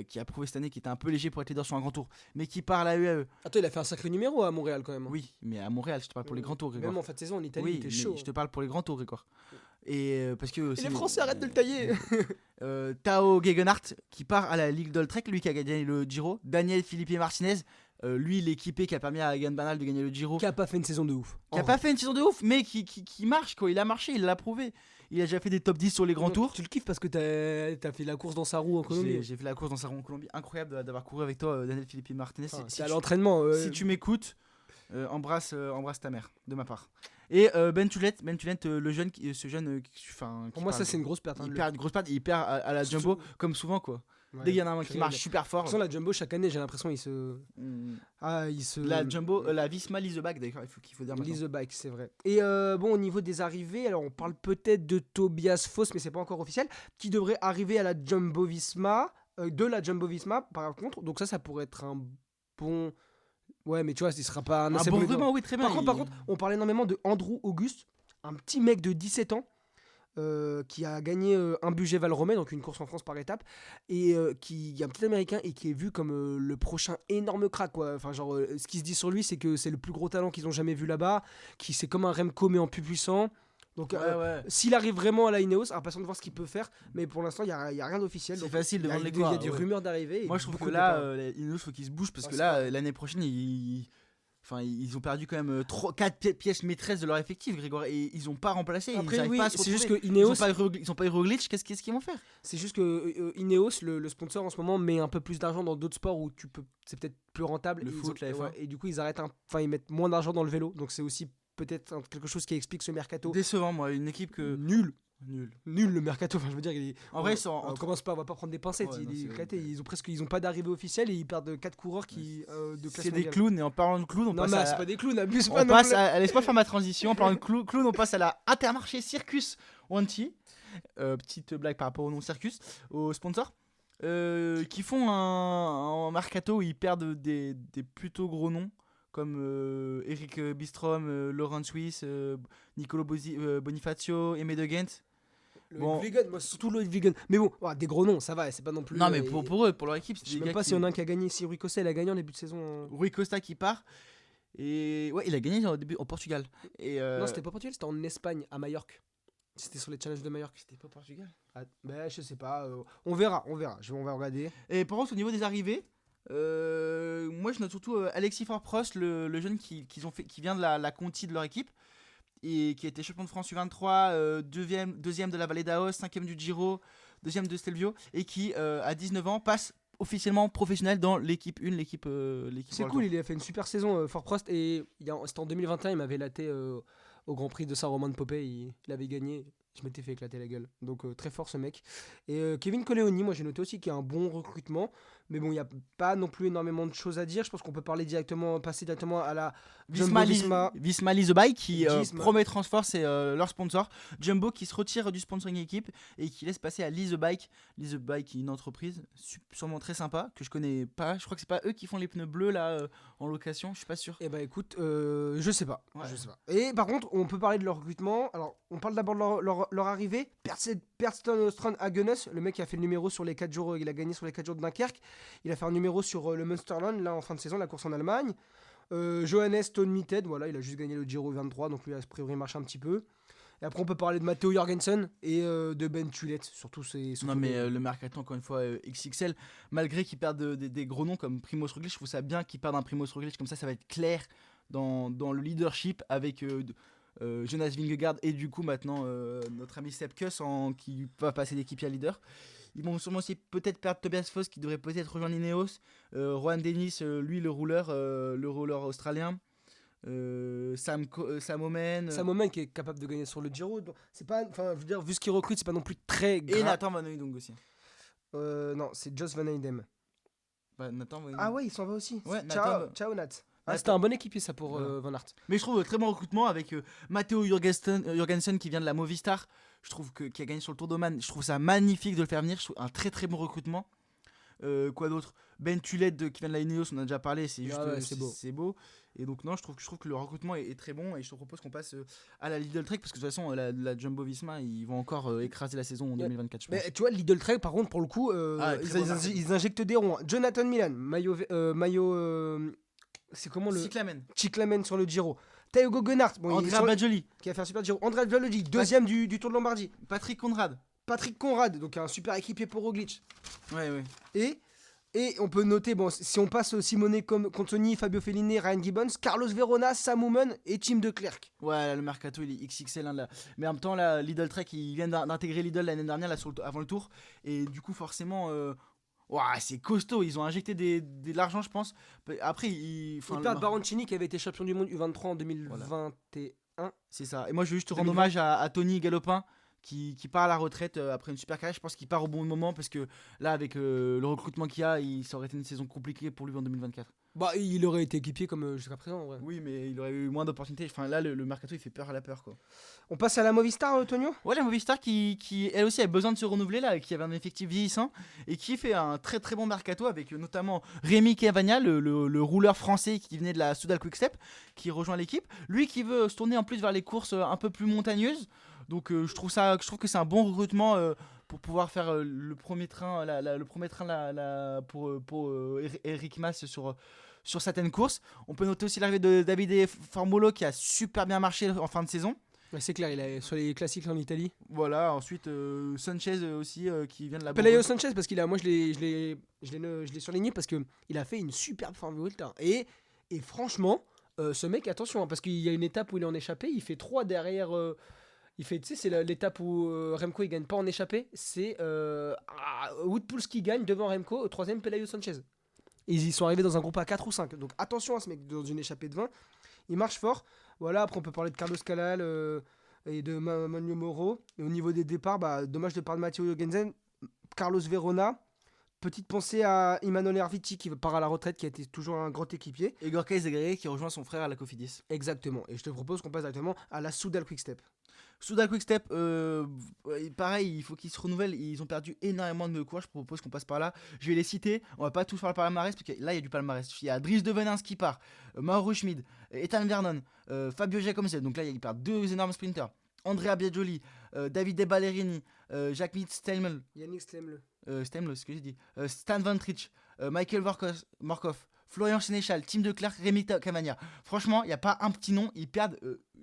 qui a prouvé cette année qu'il était un peu léger pour être leader sur un grand tour, mais qui part à la UAE. Attends, il a fait un sacré numéro à Montréal quand même. Oui, mais à Montréal, je te parle pour les grands tours, Grégoire. Même en fin de saison en Italie, il était chaud. Je te parle pour les grands tours, Grégoire. Et parce que les Français arrêtent de le tailler. Tao Gegenhardt qui part à la Ligue d'Oltrek, lui qui a gagné le Giro. Daniel Felipe Martinez, lui l'équipé qui a permis à Egan Bernal de gagner le Giro. Qui a pas fait une saison de ouf. Qui a pas fait une saison de ouf, mais qui marche quoi. Il a marché, il l'a prouvé. Il a déjà fait des top 10 sur les grands tours. Tu le kiffes parce que t'as fait la course dans sa roue en Colombie. J'ai fait la course dans sa roue en Colombie. Incroyable d'avoir couru avec toi, Daniel Felipe Martinez. C'est à l'entraînement. Si tu m'écoutes, embrasse ta mère de ma part. Et Ben Tullet, le jeune, pour moi, ça c'est une grosse perte. Il perd une grosse perte, il perd à la Jumbo comme souvent quoi. Ouais, dès qu'il y en a un qui marche super fort. De toute façon, la Jumbo chaque année, j'ai l'impression La Jumbo, la Visma Leaseback d'ailleurs, qu'il faut dire. Leaseback, c'est vrai. Et bon, au niveau des arrivées, alors on parle peut-être de Tobias Foss, mais c'est pas encore officiel, qui devrait arriver à la Jumbo Visma, de la Jumbo Visma par contre. Donc ça pourrait être un bon. Ouais, mais tu vois, il sera pas un assez bon recrutement, oui, très bien. Par contre, on parle énormément de Andrew Auguste, un petit mec de 17 ans. Qui a gagné un budget Valromé, donc une course en France par étape, et qui est un petit américain et qui est vu comme le prochain énorme crack quoi. Enfin, genre, ce qui se dit sur lui, c'est que c'est le plus gros talent qu'ils ont jamais vu là-bas, qui c'est comme un Remco mais en plus puissant. Donc, s'il arrive vraiment à la Ineos, impatient de voir ce qu'il peut faire, mais pour l'instant, il n'y a rien d'officiel. C'est facile de vendre les Il y a des rumeurs d'arrivée. Moi, je trouve que là, Ineos, faut qu'ils se bougent parce que là, l'année prochaine, ils ont perdu quand même 4 pièces maîtresses de leur effectif, Grégoire, et ils n'ont pas remplacé. Après, pas à se c'est juste que Ineos, ils n'ont pas eu Roglic, qu'est-ce qu'ils vont faire? C'est juste que Ineos, le sponsor en ce moment, met un peu plus d'argent dans d'autres sports où c'est peut-être plus rentable. Le foot, la F1. Et du coup, ils mettent moins d'argent dans le vélo, donc c'est aussi peut-être quelque chose qui explique ce mercato. Décevant, moi, une équipe que. Nul le mercato, enfin je veux dire en vrai on commence pas, on va pas prendre des pincettes, ils ont pas d'arrivée officielle et ils perdent 4 coureurs qui de classe c'est mondiale. des clowns, et en parlant de clowns c'est pas des clowns, abuse pas. Laisse-moi faire ma transition. En parlant de clowns, on passe à la Intermarché Circus Wanty, petite blague par rapport au nom Circus, au sponsor, qui font un mercato où ils perdent des plutôt gros noms comme Eric Bistrom, Laurent Suisse, Nicolo Bonifacio, Aimé de Ghent. Surtout Loïc Vigan. Mais bon, des gros noms, ça va, c'est pas non plus. Non, mais pour eux, pour leur équipe, je sais même pas s'il y en a un qui a gagné. Si Rui Costa, il a gagné en début de saison. Rui Costa qui part. Et ouais, il a gagné au début au Portugal. Non, c'était pas Portugal, c'était en Espagne, à Majorque. C'était sur les challenges de Majorque. C'était pas Portugal. Je sais pas. On verra. On va regarder. Et par contre, au niveau des arrivées, moi je note surtout Alexis Faure-Prost, le jeune qui vient de la Conti de leur équipe. Et qui a été champion de France U23, deuxième de la Vallée d'Aos, 5e du Giro, 2e de Stelvio, et qui à 19 ans passe officiellement professionnel dans l'équipe 1, l'équipe c'est cool, il a fait une super saison Fort Prost, et c'était en 2021, il m'avait laté au Grand Prix de Saint-Romain-de-Popey, il avait gagné, je m'étais fait éclater la gueule, donc très fort ce mec. Et Kevin Colleoni, moi j'ai noté aussi qu'il y a un bon recrutement, mais bon, il n'y a pas non plus énormément de choses à dire. Je pense qu'on peut passer directement à la Visma Leaseback qui promet Transforce, c'est leur sponsor. Jumbo qui se retire du sponsoring équipe et qui laisse passer à Leaseback. Leaseback qui est une entreprise sûrement très sympa que je connais pas. Je crois que c'est pas eux qui font les pneus bleus là en location, je suis pas sûr. Et écoute, je sais pas. Et par contre, on peut parler de leur recrutement. Alors, on parle d'abord de leur arrivée. Perston Strand Hagenes, le mec qui a fait le numéro sur les 4 jours, il a gagné sur les 4 jours de Dunkerque. Il a fait un numéro sur le Münsterland, là en fin de saison, la course en Allemagne. Johannes Stone-Mitted, voilà, il a juste gagné le Giro 23, donc lui a priori marche un petit peu. Et après on peut parler de Matteo Jorgensen et de Ben Tullet, surtout non mais le mercato encore une fois XXL, malgré qu'ils perdent des gros noms comme Primoz Roglic, je trouve ça bien qu'ils perdent un Primoz Roglic, comme ça va être clair dans le leadership avec Jonas Vingegaard et du coup maintenant notre ami Sepp Kuss qui va passer d'équipier à leader. Ils vont sûrement aussi peut-être perdre Tobias Foss qui devrait peut-être rejoindre Ineos, Juan Dennis, lui le rouleur australien, Sam Omen qui est capable de gagner sur le Giro. C'est pas, enfin, je veux dire, vu ce qu'il recrute, c'est pas non plus très grave. Et Nathan Van Hooydonk aussi. Non, c'est Jos Van Eydem. Nathan Van ah ouais, il s'en va aussi. Ouais, ciao Nat. C'était un bon équipier ça pour Van Aert. Mais je trouve très bon recrutement avec Matteo Jorgensen qui vient de la Movistar. Je trouve qui a gagné sur le Tour d'Oman. Je trouve ça magnifique de le faire venir. Je trouve un très très bon recrutement. Quoi d'autre? Ben Tullet qui vient de la Ineos, on en a déjà parlé. C'est juste c'est beau. Et donc non, je trouve que le recrutement est très bon. Et je te propose qu'on passe à la Lidl Trek parce que de toute façon la Jumbo Visma ils vont encore écraser la saison en 2024. Je pense. Mais tu vois, Lidl Trek par contre pour le coup ils injectent des ronds. Jonathan Milan, maillot c'est comment le Cyclamen sur le Giro. Tao Gegenhardt, Andrea Bajoli qui a fait un super Giro. Andrea Bajoli, deuxième du Tour de Lombardie. Patrick Conrad Patrick Conrad, donc un super équipier pour Roglic. Ouais. Et on peut noter, bon, si on passe Simone Contoni, Fabio Fellini, Ryan Gibbons, Carlos Verona, Sam Oomen et Tim de Klerk. Ouais, le mercato il est XXL là. Mais en même temps, là, Lidl Trek, ils viennent d'intégrer Lidl l'année dernière là, avant le tour. Et du coup, forcément, c'est costaud. Ils ont injecté de l'argent, je pense. Après, ils perdent Baroncini qui avait été champion du monde U23 en 2021. Voilà. C'est ça. Et moi, je veux juste rendre hommage à Tony Galopin. Qui part à la retraite après une super carrière. Je pense qu'il part au bon moment parce que là, avec le recrutement qu'il y a, ça aurait été une saison compliquée pour lui en 2024. Bah, il aurait été équipier comme jusqu'à présent. Ouais. Oui, mais il aurait eu moins d'opportunités. Enfin, là, le mercato, il fait peur à la peur, quoi. On passe à la Movistar, Tonio. Ouais, la Movistar qui elle aussi, a besoin de se renouveler, là, qui avait un effectif vieillissant et qui fait un très très bon mercato avec notamment Rémi Cavagna, le rouleur français qui venait de la Soudal Quick-Step, qui rejoint l'équipe. Lui qui veut se tourner en plus vers les courses un peu plus montagneuses. Donc je trouve que c'est un bon recrutement pour pouvoir faire le premier train pour Eric Mas sur certaines courses. On peut noter aussi l'arrivée de Davide Formolo qui a super bien marché en fin de saison. Ouais, c'est clair, il est sur les classiques en Italie. Voilà, ensuite Sanchez aussi qui vient de la Pelayo Sanchez parce moi je l'ai surligné parce que il a fait une superbe forme Vuelta et franchement ce mec attention parce qu'il y a une étape où il est en échappé, il fait 3 derrière c'est l'étape où Remco il gagne pas en échappé, c'est Wout Poels qui gagne devant Remco, au 3ème Pelayo Sanchez. Et ils y sont arrivés dans un groupe à 4 ou 5. Donc attention à ce mec dans une échappée de 20. Il marche fort. Voilà, après on peut parler de Carlos Calal et de Manu Moro. Et au niveau des départs, dommage de parler de Matteo Jorgensen, Carlos Verona. Petite pensée à Emmanuel Herviti qui part à la retraite, qui a été toujours un grand équipier. Et Gorka Zagaré qui rejoint son frère à la Cofidis. Exactement. Et je te propose qu'on passe directement à la Soudal Quick-Step. Soudal Quick-Step, pareil, il faut qu'ils se renouvellent. Ils ont perdu énormément de coureurs. Je propose qu'on passe par là. Je vais les citer. On va pas tous faire le palmarès parce que là il y a du palmarès. Il y a Dries de Venins qui part, Mauro Schmid, Ethan Vernon, Fabio Jacobsen. Donc là il perd 2 énormes sprinters. Andrea Biagioli, Davide Ballerini, Jacques Stemmel, Yannick Stemmel. Stemmel, ce que j'ai dit. Stan Van Trich, Michael Morkov, Florian Sénéchal, Tim de Klerk, Rémi Cavagna. Franchement, il n'y a pas un petit nom. Ils perdent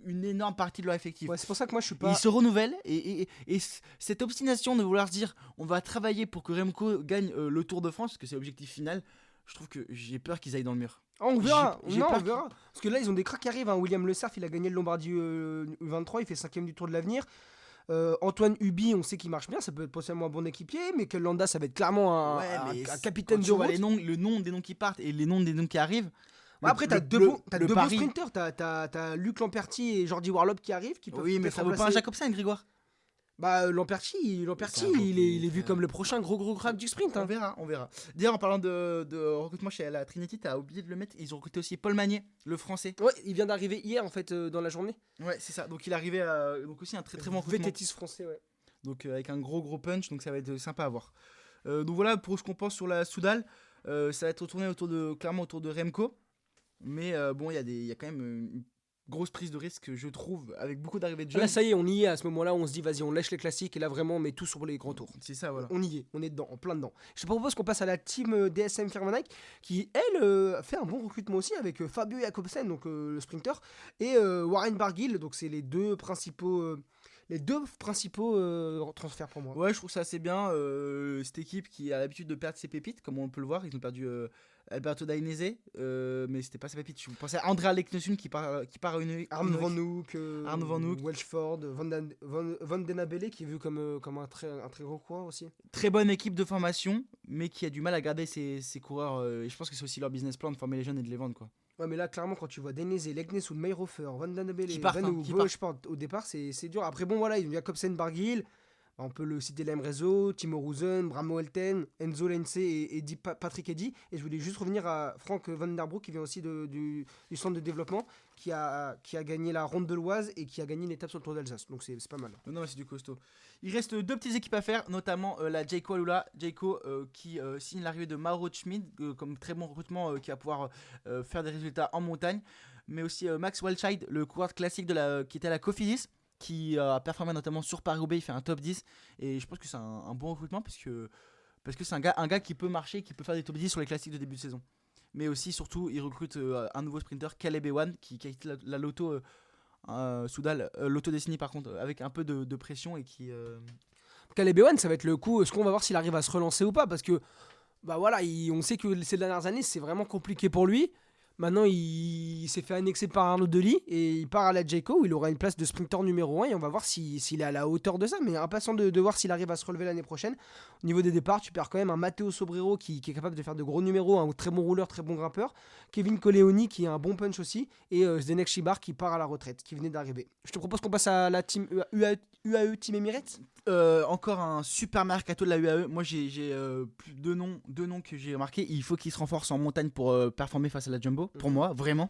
une énorme partie de leur effectif. Ouais, c'est pour ça que moi je suis pas. Ils se renouvellent et cette obstination de vouloir se dire on va travailler pour que Remco gagne le Tour de France, parce que c'est l'objectif final, je trouve que j'ai peur qu'ils aillent dans le mur. On verra. On verra. Parce que là, ils ont des cracks qui arrivent. William Le Cerf, il a gagné le Lombardie U23, il fait 5ème du Tour de l'Avenir. Antoine Hubi, on sait qu'il marche bien, ça peut être possiblement un bon équipier. Mikel Landa, ça va être clairement un capitaine de route. Le nom des noms qui partent et les noms des noms qui arrivent. Après, t'as deux bons sprinters. T'as Luc Lamperti et Jordi Warlop qui arrivent. Oui, mais ça vaut pas un Jacobsen, Grégoire. Lamperti, il est vu comme le prochain gros crack du sprint. On verra. D'ailleurs, en parlant de recrutement chez la Trinity, t'as oublié de le mettre. Ils ont recruté aussi Paul Magnier, le français. Ouais, il vient d'arriver hier en fait dans la journée. Ouais, c'est ça. Donc il est arrivé donc aussi un très très bon recrutement. Vététis français, ouais. Donc avec un gros punch, donc ça va être sympa à voir. Donc voilà pour ce qu'on pense sur la Soudal. Ça va être tourné autour de Remco. Mais bon, il y a quand même une grosse prise de risque, je trouve, avec beaucoup d'arrivées de jeunes. Là, ça y est, on y est à ce moment-là, on se dit, vas-y, on lèche les classiques, et là, vraiment, on met tout sur les grands tours. C'est ça, voilà. On y est, on est dedans, en plein dedans. Je te propose qu'on passe à la team DSM Firmenich, qui, elle, fait un bon recrutement aussi, avec Fabio Jacobsen, donc le sprinter, et Warren Barguil, donc c'est les deux principaux transferts pour moi. Ouais, je trouve ça assez bien. Cette équipe qui a l'habitude de perdre ses pépites, comme on peut le voir, ils ont perdu Alberto Dainese, mais c'était pas sa pépite. Je pensais à Andrea Leknesund qui part à une. Arnaud Van Hoek, Welchford, Van Den Abele qui est vu comme un très gros coureur aussi. Très bonne équipe de formation, mais qui a du mal à garder ses coureurs. Et je pense que c'est aussi leur business plan de former les jeunes et de les vendre, quoi. Ouais, mais là, clairement, quand tu vois Dainese, Leknesund, Mayhofer, Van Den Abele, Van Hoek, Welchford, au départ, c'est dur. Après, bon, voilà, ils ont Jacobsen, Barguil. On peut le citer l'M Rezo, Timo Rosen, Bramo Elten, Enzo Lense et Patrick Eddy. Et je voulais juste revenir à Frank Van Der Broek qui vient aussi du centre de développement, qui a gagné la Ronde de l'Oise et qui a gagné une étape sur le Tour d'Alsace. Donc c'est pas mal. Non, c'est du costaud. Il reste 2 petites équipes à faire, notamment la Jayco Alula. Jayco qui signe l'arrivée de Mauro Schmid comme très bon recrutement qui va pouvoir faire des résultats en montagne. Mais aussi Max Walscheid, le coureur classique qui était à la Cofidis, qui a performé notamment sur Paris-Roubaix, il fait un top 10 et je pense que c'est un bon recrutement parce que c'est un gars qui peut marcher, qui peut faire des top 10 sur les classiques de début de saison. Mais aussi surtout il recrute un nouveau sprinter, Caleb Ewan, qui a quitté la Lotto Soudal, Lotto Destiny par contre avec un peu de pression et qui Caleb Ewan, ça va être le coup. Est-ce qu'on va voir s'il arrive à se relancer ou pas? Parce que bah voilà, on sait que ces dernières années, c'est vraiment compliqué pour lui. Maintenant, il s'est fait annexer par Arnaud Delis et il part à la Jayco où il aura une place de sprinter numéro 1 et on va voir s'il est à la hauteur de ça. Mais impatient de voir s'il arrive à se relever l'année prochaine. Au niveau des départs, tu perds quand même un Matteo Sobrero qui est capable de faire de gros numéros, un très bon rouleur, très bon grimpeur. Kevin Coleoni qui a un bon punch aussi. Et Zdenek Chibar qui part à la retraite, qui venait d'arriver. Je te propose qu'on passe à la team UAE Team Emirates. Encore un super mercato de la UAE. Moi j'ai plus deux noms que j'ai remarqué. Il faut qu'ils se renforcent en montagne pour performer face à la Jumbo, pour moi, vraiment.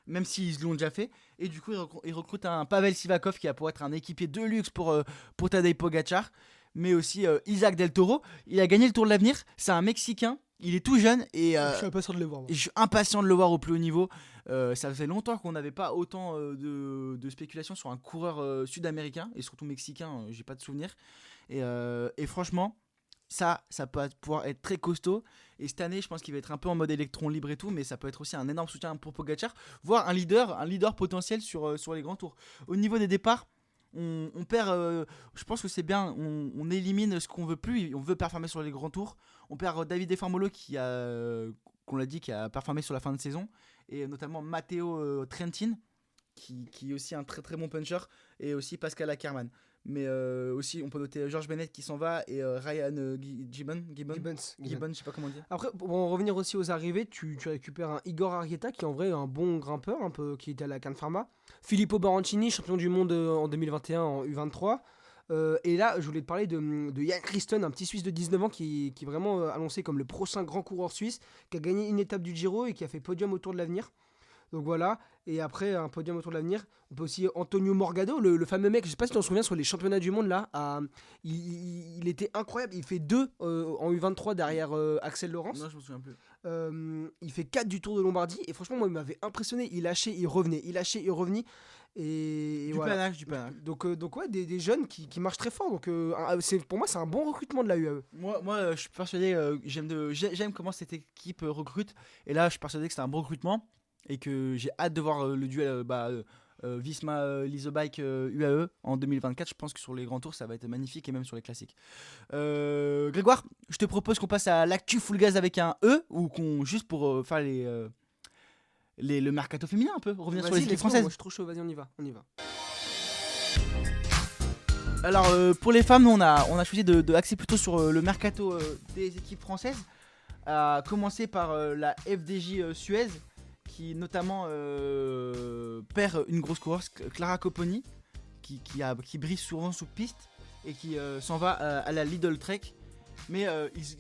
Même s'ils l'ont déjà fait. Et du coup ils recrutent un Pavel Sivakov qui va pouvoir être un équipier de luxe pour Tadej Pogacar. Mais aussi Isaac Del Toro. Il a gagné le Tour de l'Avenir. C'est un Mexicain. Il est tout jeune et je suis impatient de le voir. Je suis impatient de le voir au plus haut niveau. Ça fait longtemps qu'on n'avait pas autant de spéculation sur un coureur sud-américain et surtout mexicain. J'ai pas de souvenir. Et franchement, ça peut pouvoir être très costaud. Et cette année, je pense qu'il va être un peu en mode électron libre et tout, mais ça peut être aussi un énorme soutien pour Pogacar, voire un leader potentiel sur les grands tours. Au niveau des départs, on perd, je pense que c'est bien, on élimine ce qu'on veut plus, on veut performer sur les grands tours. On perd David Formolo qu'on l'a dit, qui a performé sur la fin de saison, et notamment Matteo Trentin, qui est aussi un très très bon puncher, et aussi Pascal Ackermann. Mais aussi, on peut noter George Bennett qui s'en va et Ryan Gibbons, je sais pas comment dire. Après, pour en revenir aussi aux arrivées, tu récupères un Igor Arrieta qui est en vrai un bon grimpeur, un peu, qui était à la Can Pharma. Filippo Baroncini, champion du monde en 2021 en U23. Et là, je voulais te parler de Jan Christen, un petit Suisse de 19 ans qui est vraiment annoncé comme le prochain grand coureur suisse, qui a gagné une étape du Giro et qui a fait podium au Tour de l'Avenir. Donc voilà, et après un podium autour de l'avenir, on peut aussi Antonio Morgado, le fameux mec, je sais pas si tu t'en souviens, sur les championnats du monde là, il était incroyable, il fait 2 en U23 derrière Axel Laurence. Non, je me souviens plus. Il fait 4 du Tour de Lombardie, et franchement moi il m'avait impressionné, il lâchait, il revenait, et du voilà. panache. Donc ouais, des jeunes qui marchent très fort, donc pour moi c'est un bon recrutement de la UAE. Moi je suis persuadé, j'aime comment cette équipe recrute, et là je suis persuadé que c'est un bon recrutement. Et que j'ai hâte de voir le duel Visma Leasebike UAE en 2024. Je pense que sur les grands tours ça va être magnifique, et même sur les classiques. Grégoire, je te propose qu'on passe à l'actu full gaz avec un E, ou qu'on juste pour faire le mercato féminin un peu, revenir sur les équipes françaises. Moi je suis trop chaud, vas-y on y va. Alors pour les femmes, nous, on a choisi de axer plutôt sur le mercato des équipes françaises, à commencer par la FDJ Suez, qui notamment perd une grosse course, Clara Copponi, qui brille souvent sous piste et qui s'en va à la Lidl Trek. Mais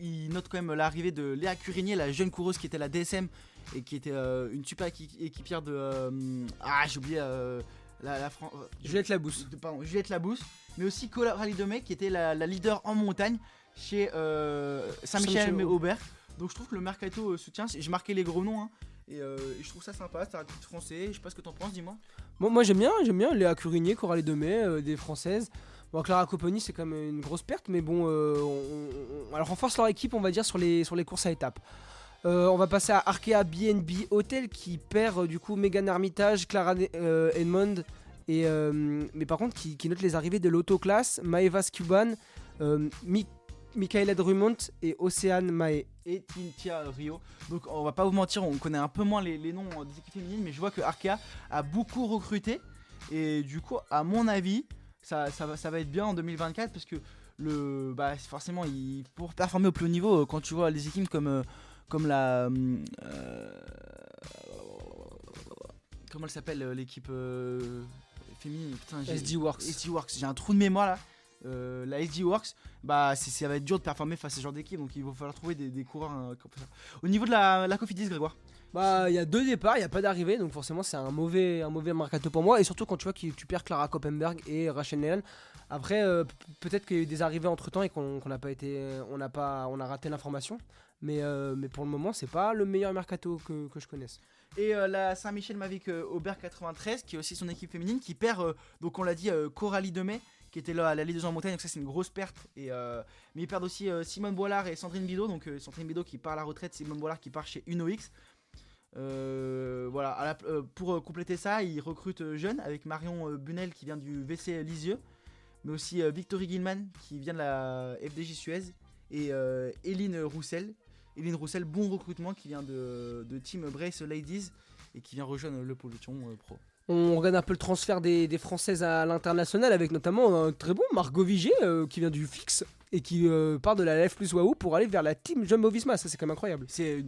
il note quand même l'arrivée de Léa Curigné, la jeune coureuse qui était à la DSM et qui était une super équipière de... j'ai oublié Juliette Labousse. Juliette Labousse, mais aussi Coralie Demey qui était la leader en montagne chez Saint-Michel-Aubert. Donc je trouve que le mercato se tient. J'ai marqué les gros noms, hein. Et je trouve ça sympa, c'est un coup de français. Je sais pas ce que t'en penses, dis-moi. Bon, moi j'aime bien Léa Curigné, Coralie Demey, des françaises. Bon, Clara Copponi c'est quand même une grosse perte, mais bon, elle renforce leur équipe, on va dire, sur les courses à étapes. On va passer à Arkea BNB Hotel qui perd du coup Megan Armitage, Clara Edmond, mais par contre qui note les arrivées de l'autoclasse, Maeva Scuban, Michaela Drummond et Océane Mae et Cynthia Rio. Donc on va pas vous mentir, on connaît un peu moins les noms des équipes féminines, mais je vois que Arkea a beaucoup recruté, et du coup à mon avis ça va être bien en 2024, parce que forcément pour performer au plus haut niveau, quand tu vois les équipes comme la comment elle s'appelle l'équipe féminine, SD Works, j'ai un trou de mémoire là. La SD Works, ça va être dur de performer face à ce genre d'équipe, donc il va falloir trouver des coureurs comme ça. Au niveau de la Cofidis, Grégoire, il y a 2 départs, il n'y a pas d'arrivée, donc forcément c'est un mauvais mercato pour moi, et surtout quand tu vois que tu perds Clara Koppenberg et Rachel Neal. Après peut-être qu'il y a eu des arrivées entre temps et qu'on a raté l'information, mais pour le moment c'est pas le meilleur mercato que je connaisse. Et la Saint-Michel Mavic Aubert 93, qui est aussi son équipe féminine, qui perd donc on l'a dit Coralie Demey, qui était là à la Ligue en montagne, donc ça c'est une grosse perte. Mais ils perdent aussi Simone Boilard et Sandrine Bidot, donc Sandrine Bidot qui part à la retraite, Simone Boilard qui part chez UnoX. Voilà, pour compléter ça, ils recrutent jeune avec Marion Bunel qui vient du VC Lisieux, mais aussi Victory Gilman qui vient de la FDJ Suez et Eline Roussel. Eline Roussel, bon recrutement, qui vient de Team Brace Ladies et qui vient rejoindre le peloton pro. On regarde un peu le transfert des Françaises à l'international avec notamment un très bon Margot Vigier qui vient du Fix et qui part de la LF plus Wahoo pour aller vers la Team Jumbo-Visma. Ça, c'est quand même incroyable. C'est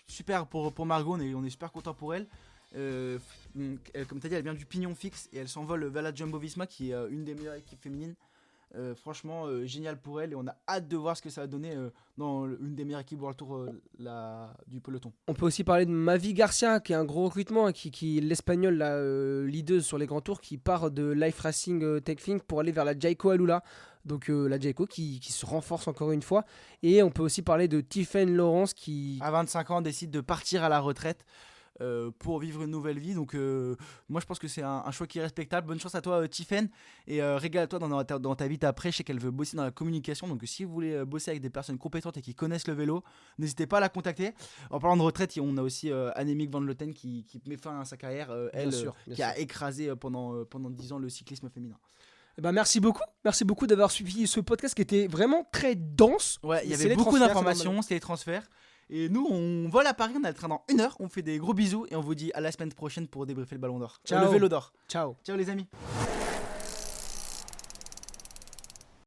super pour Margot, on est super content pour elle. Comme tu as dit, elle vient du Pignon Fixe et elle s'envole vers la Jumbo-Visma qui est une des meilleures équipes féminines. Franchement, génial pour elle et on a hâte de voir ce que ça va donner dans une des meilleures équipes World Tour du peloton. On peut aussi parler de Mavi Garcia qui est un gros recrutement et qui est l'espagnol, la leader sur les grands tours, qui part de Life Racing Tech Think pour aller vers la Jayco Alula. Donc la Jayco qui se renforce encore une fois. Et on peut aussi parler de Tiffen Lawrence qui, à 25 ans, décide de partir à la retraite pour vivre une nouvelle vie. Donc moi je pense que c'est un choix qui est respectable. Bonne chance à toi Tiffen et régale-toi dans ta vie après. Je sais qu'elle veut bosser dans la communication, donc si vous voulez bosser avec des personnes compétentes et qui connaissent le vélo, n'hésitez pas à la contacter. En parlant de retraite, on a aussi Annemiek van Vleuten qui met fin à sa carrière, elle qui a écrasé pendant 10 ans le cyclisme féminin. Merci beaucoup d'avoir suivi ce podcast qui était vraiment très dense. Ouais, il y avait beaucoup d'informations, c'était les transferts. Et nous, on vole à Paris, on a le train dans 1 heure. On fait des gros bisous et on vous dit à la semaine prochaine pour débriefer le Ballon d'Or. Ciao. Le Vélo d'Or. Ciao. Ciao les amis.